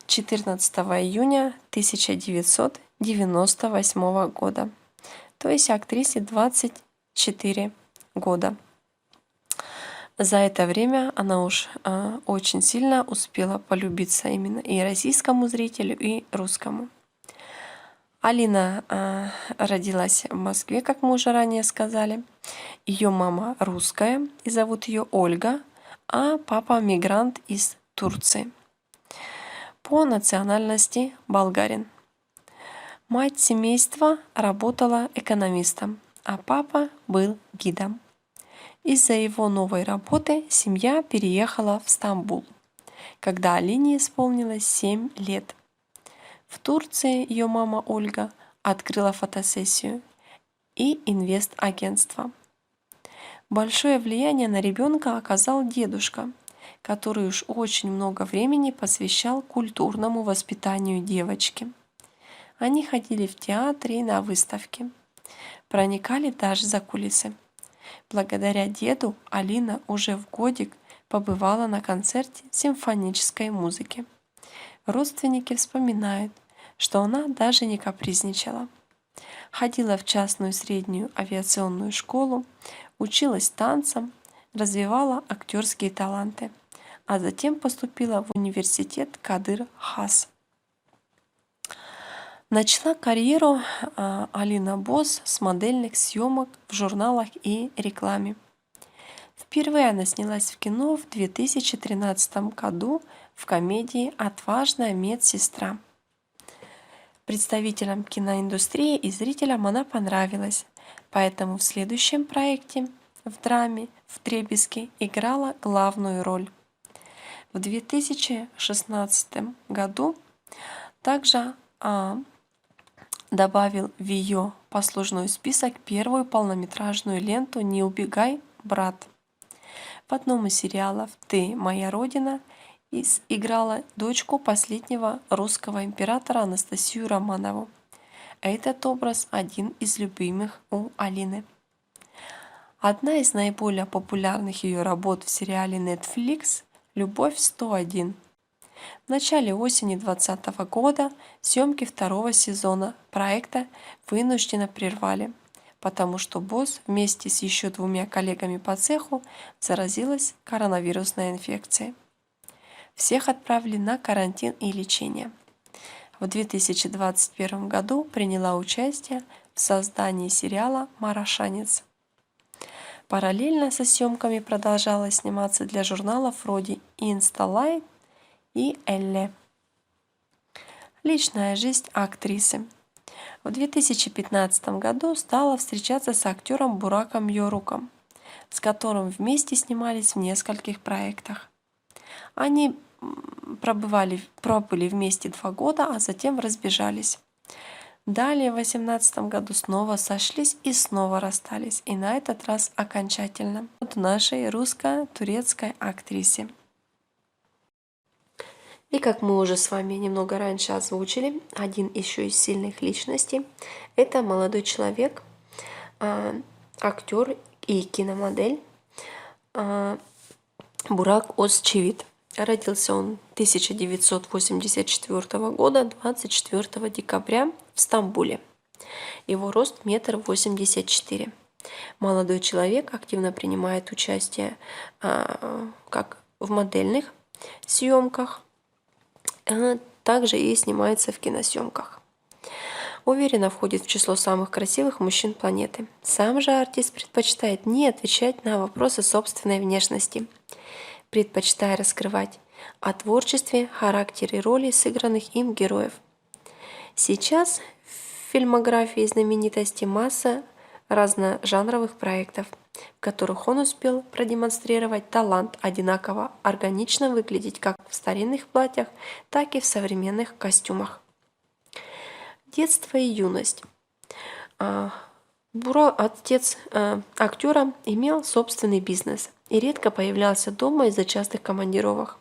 14 июня 1998 года. То есть актрисе 24 года. За это время она уж очень сильно успела полюбиться именно и российскому зрителю, и русскому. Алина родилась в Москве, как мы уже ранее сказали. Ее мама русская, и зовут ее Ольга, а папа мигрант из Турции. По национальности болгарин. Мать семейства работала экономистом, а папа был гидом. Из-за его новой работы семья переехала в Стамбул, когда Алине исполнилось 7 лет. В Турции ее мама Ольга открыла фотосессию и инвест-агентство. Большое влияние на ребенка оказал дедушка, который уж очень много времени посвящал культурному воспитанию девочки. Они ходили в театр и на выставки, проникали даже за кулисы. Благодаря деду Алина уже в годик побывала на концерте симфонической музыки. Родственники вспоминают, что она даже не капризничала. Ходила в частную среднюю авиационную школу, училась танцам, развивала актерские таланты, а затем поступила в университет Кадыр-Хас. Начала карьеру Алина Боз с модельных съемок в журналах и рекламе. Впервые она снялась в кино в 2013 году в комедии «Отважная медсестра». Представителям киноиндустрии и зрителям она понравилась, поэтому в следующем проекте в драме «Вдребезги» играла главную роль. В 2016 году также добавил в ее послужной список первую полнометражную ленту «Не убегай, брат». В одном из сериалов «Ты, моя родина» играла дочку последнего русского императора Анастасию Романову. Этот образ один из любимых у Алины. Одна из наиболее популярных ее работ в сериале Netflix «Любовь 101». В начале осени 2020 года съемки второго сезона проекта вынужденно прервали, потому что Боз вместе с еще 2 коллегами по цеху заразилась коронавирусной инфекцией. Всех отправили на карантин и лечение. В 2021 году приняла участие в создании сериала «Марашанец». Параллельно со съемками продолжала сниматься для журналов вроде «Инсталайт» и «Элле». Личная жизнь актрисы. В 2015 году стала встречаться с актером Бураком Йоруком, с которым вместе снимались в нескольких проектах. Они пробыли вместе 2 года, а затем разбежались. Далее в 2018 году снова сошлись и снова расстались, и на этот раз окончательно. Вот нашей русско-турецкой актрисе. И как мы уже с вами немного раньше озвучили, один еще из сильных личностей – это молодой человек, актер и киномодель Бурак Озчивит. Родился он 1984 года, 24 декабря в Стамбуле. Его рост 1,84 м. Молодой человек активно принимает участие как в модельных съемках, также и снимается в киносъемках. Уверенно входит в число самых красивых мужчин планеты. Сам же артист предпочитает не отвечать на вопросы собственной внешности, предпочитая раскрывать о творчестве, характере роли сыгранных им героев. Сейчас в фильмографии знаменитости масса разножанровых проектов, в которых он успел продемонстрировать талант одинаково органично выглядеть как в старинных платьях, так и в современных костюмах. Детство и юность. А, отец актера, имел собственный бизнес и редко появлялся дома из-за частых командировок.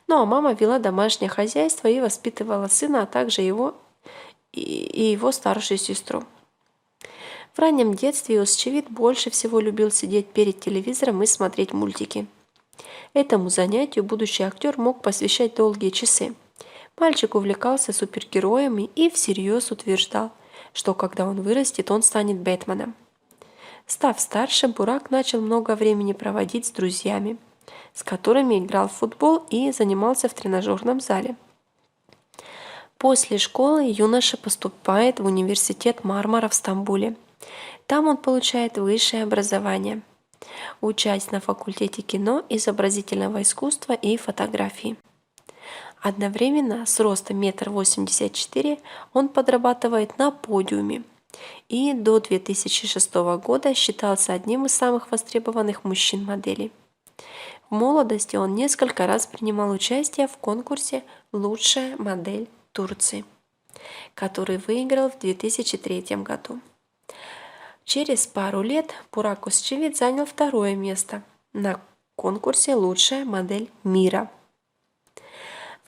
Ну а мама вела домашнее хозяйство и воспитывала сына, а также его и его старшую сестру. В раннем детстве Иосчевит больше всего любил сидеть перед телевизором и смотреть мультики. Этому занятию будущий актер мог посвящать долгие часы. Мальчик увлекался супергероями и всерьез утверждал, что когда он вырастет, он станет Бэтменом. Став старше, Бурак начал много времени проводить с друзьями, с которыми играл в футбол и занимался в тренажерном зале. После школы юноша поступает в университет Мармара в Стамбуле. Там он получает высшее образование, учась на факультете кино, изобразительного искусства и фотографии. Одновременно с ростом 1,84 м он подрабатывает на подиуме и до 2006 года считался одним из самых востребованных мужчин-моделей. В молодости он несколько раз принимал участие в конкурсе «Лучшая модель Турции», который выиграл в 2003 году. Через пару лет Бурак Özçivit занял второе место на конкурсе «Лучшая модель мира».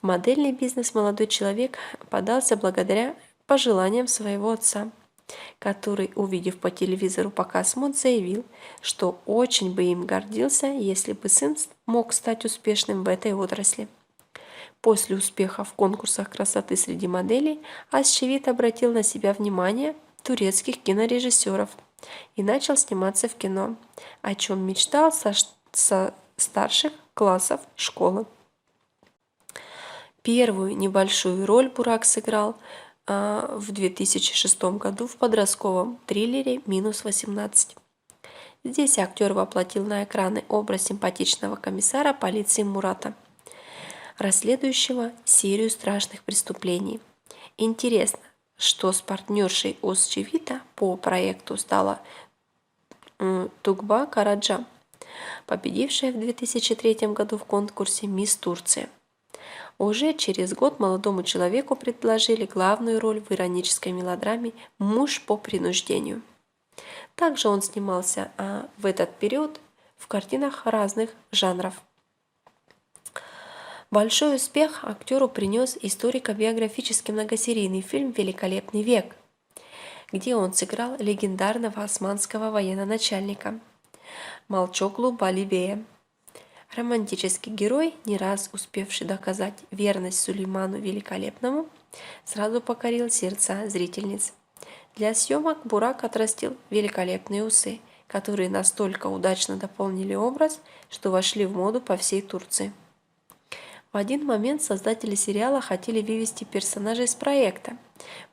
В модельный бизнес молодой человек подался благодаря пожеланиям своего отца, который, увидев по телевизору показ мод, заявил, что очень бы им гордился, если бы сын мог стать успешным в этой отрасли. После успеха в конкурсах красоты среди моделей Özçivit обратил на себя внимание турецких кинорежиссеров и начал сниматься в кино, о чем мечтал со старших классов школы. Первую небольшую роль Бурак сыграл в 2006 году в подростковом триллере «-18». Здесь актер воплотил на экраны образ симпатичного комиссара полиции Мурата, расследующего серию страшных преступлений. Интересно, что с партнершей Özçivit'а по проекту стала Тугба Караджа, победившая в 2003 году в конкурсе «Мисс Турция». Уже через год молодому человеку предложили главную роль в иронической мелодраме «Муж по принуждению». Также он снимался в этот период в картинах разных жанров. Большой успех актеру принес историко-биографический многосерийный фильм «Великолепный век», где он сыграл легендарного османского военачальника Малчоглу Балибея. Романтический герой, не раз успевший доказать верность Сулейману Великолепному, сразу покорил сердца зрительниц. Для съемок Бурак отрастил великолепные усы, которые настолько удачно дополнили образ, что вошли в моду по всей Турции. В один момент создатели сериала хотели вывести персонажа из проекта.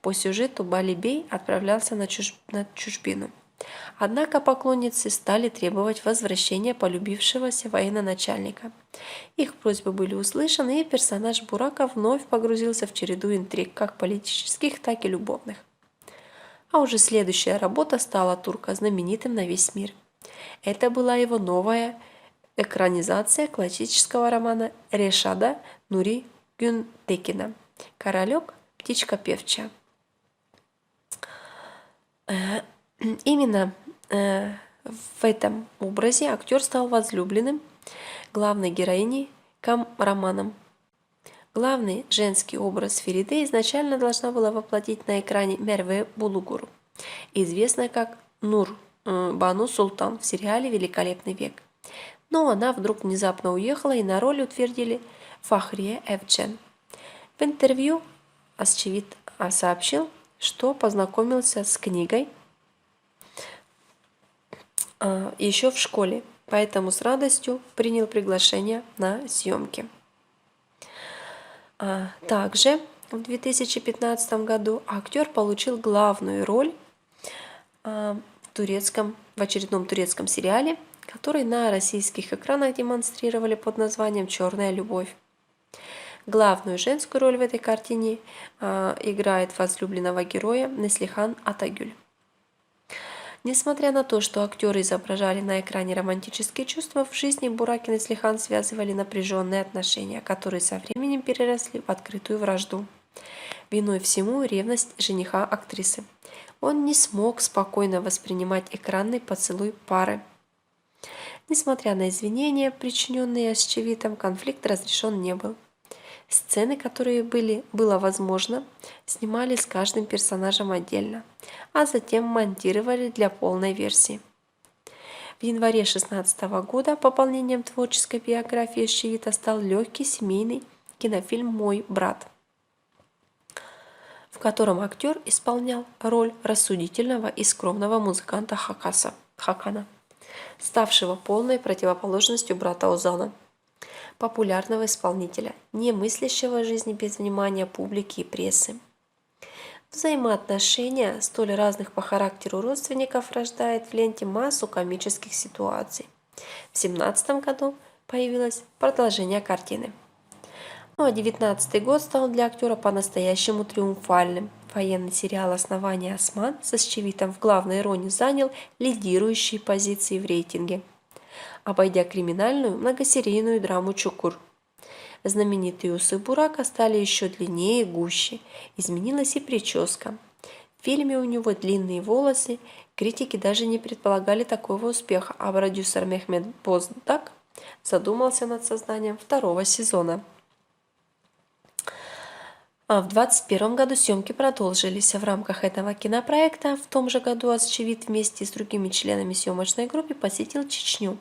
По сюжету Балибей отправлялся на чужбину. Однако поклонницы стали требовать возвращения полюбившегося военачальника. Их просьбы были услышаны, и персонаж Бурака вновь погрузился в череду интриг, как политических, так и любовных. А уже следующая работа стала турка знаменитым на весь мир. Это была его новая экранизация классического романа Решада Нури Гюнтекина «Королек, птичка певчая». Именно в этом образе актер стал возлюбленным главной героини Камраманом. Главный женский образ Фериде изначально должна была воплотить на экране Мерве Булугур, известная как Нур Бану Султан в сериале «Великолепный век». Но она вдруг внезапно уехала, и на роль утвердили Фахрие Эвчен. В интервью Özçivit сообщил, что познакомился с книгой еще в школе, поэтому с радостью принял приглашение на съемки. Также в 2015 году актер получил главную роль в очередном турецком сериале, который на российских экранах демонстрировали под названием «Черная любовь». Главную женскую роль в этой картине играет возлюбленного героя Неслихан Атагюль. Несмотря на то, что актеры изображали на экране романтические чувства, в жизни Бурак и Неслихан связывали напряженные отношения, которые со временем переросли в открытую вражду. Виной всему ревность жениха актрисы. Он не смог спокойно воспринимать экранный поцелуй пары. Несмотря на извинения, причиненные Асчевитом, конфликт разрешен не был. Сцены, которые было возможно, снимали с каждым персонажем отдельно, а затем монтировали для полной версии. В январе 2016 года пополнением творческой биографии Асчевита стал легкий семейный кинофильм «Мой брат», в котором актер исполнял роль рассудительного и скромного музыканта Хакана, ставшего полной противоположностью брата Озана, популярного исполнителя, не мыслящего жизни без внимания публики и прессы. Взаимоотношения столь разных по характеру родственников рождает в ленте массу комических ситуаций. В 2017 году появилось продолжение картины. Ну а 2019 год стал для актера по-настоящему триумфальным. Военный сериал «Основание Осман» со Асчевитом в главной роли занял лидирующие позиции в рейтинге, обойдя криминальную многосерийную драму «Чукур». Знаменитые усы Бурака стали еще длиннее и гуще, изменилась и прическа. В фильме у него длинные волосы, критики даже не предполагали такого успеха, а продюсер Мехмед Боздак задумался над созданием второго сезона. В 2021 году съемки продолжились. В рамках этого кинопроекта в том же году Асчевит вместе с другими членами съемочной группы посетил Чечню.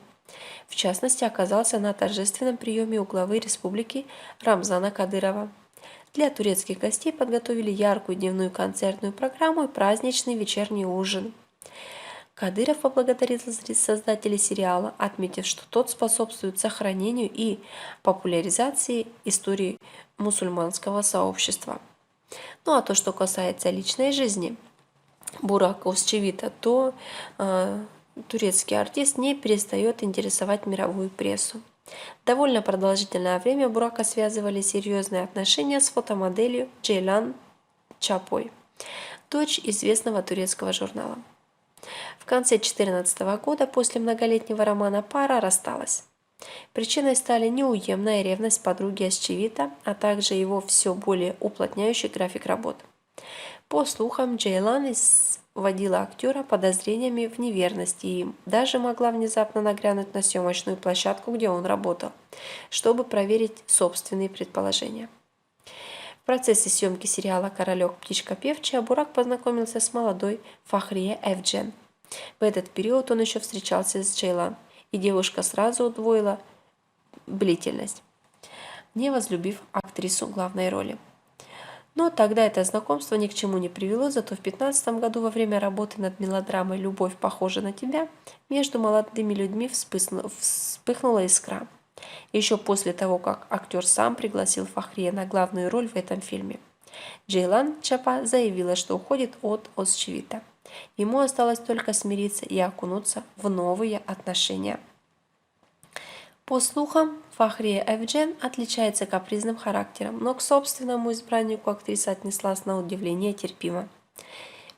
В частности, оказался на торжественном приеме у главы республики Рамзана Кадырова. Для турецких гостей подготовили яркую дневную концертную программу и праздничный вечерний ужин. Кадыров поблагодарил создателей сериала, отметив, что тот способствует сохранению и популяризации истории мусульманского сообщества. Ну а то, что касается личной жизни Бурака Асчевита, то турецкий артист не перестает интересовать мировую прессу. Довольно продолжительное время Бурака связывали серьезные отношения с фотомоделью Джейлан Чапой, дочь известного турецкого журнала. В конце 2014 года после многолетнего романа пара рассталась. Причиной стали неуемная ревность подруги Асчевита, а также его все более уплотняющий график работ. По слухам, Джейлан вводила актера подозрениями в неверности и даже могла внезапно нагрянуть на съемочную площадку, где он работал, чтобы проверить собственные предположения. В процессе съемки сериала «Королек. Птичка певчая» Бурак познакомился с молодой Фахрие Эвджен. В этот период он еще встречался с Джейлан, и девушка сразу удвоила бдительность, не возлюбив актрису главной роли. Но тогда это знакомство ни к чему не привело, зато в 2015 году во время работы над мелодрамой «Любовь похожа на тебя» между молодыми людьми вспыхнула искра. Еще после того, как актер сам пригласил Фахрие на главную роль в этом фильме, Джейлан Чапа заявила, что уходит от Асчевита. Ему осталось только смириться и окунуться в новые отношения. По слухам, Фахрие Эвджен отличается капризным характером, но к собственному избраннику актриса отнеслась на удивление терпимо.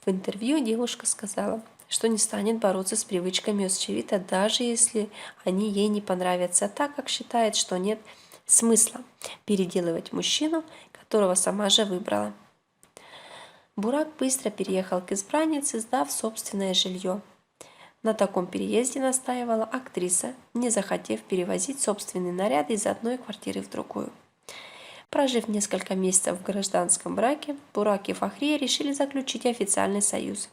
В интервью девушка сказала, что не станет бороться с привычками Асчевита, даже если они ей не понравятся, так как считает, что нет смысла переделывать мужчину, которого сама же выбрала. Бурак быстро переехал к избраннице, сдав собственное жилье. На таком переезде настаивала актриса, не захотев перевозить собственные наряды из одной квартиры в другую. Прожив несколько месяцев в гражданском браке, Бурак и Фахрия решили заключить официальный союз.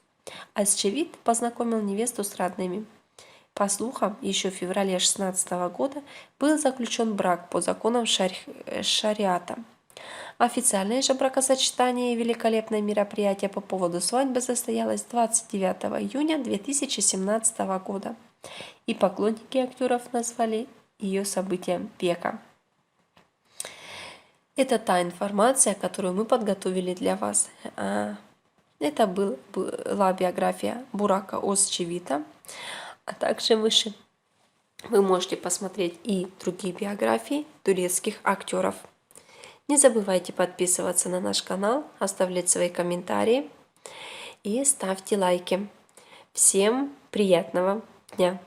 Асчевит познакомил невесту с родными. По слухам, еще в феврале 2016 года был заключен брак по законам шариата. Официальное же бракосочетание и великолепное мероприятие по поводу свадьбы состоялось 29 июня 2017 года, и поклонники актеров назвали ее событием века. Это та информация, которую мы подготовили для вас. Это была биография Бурака Асчевита, а также выше вы можете посмотреть и другие биографии турецких актеров. Не забывайте подписываться на наш канал, оставлять свои комментарии и ставьте лайки. Всем приятного дня!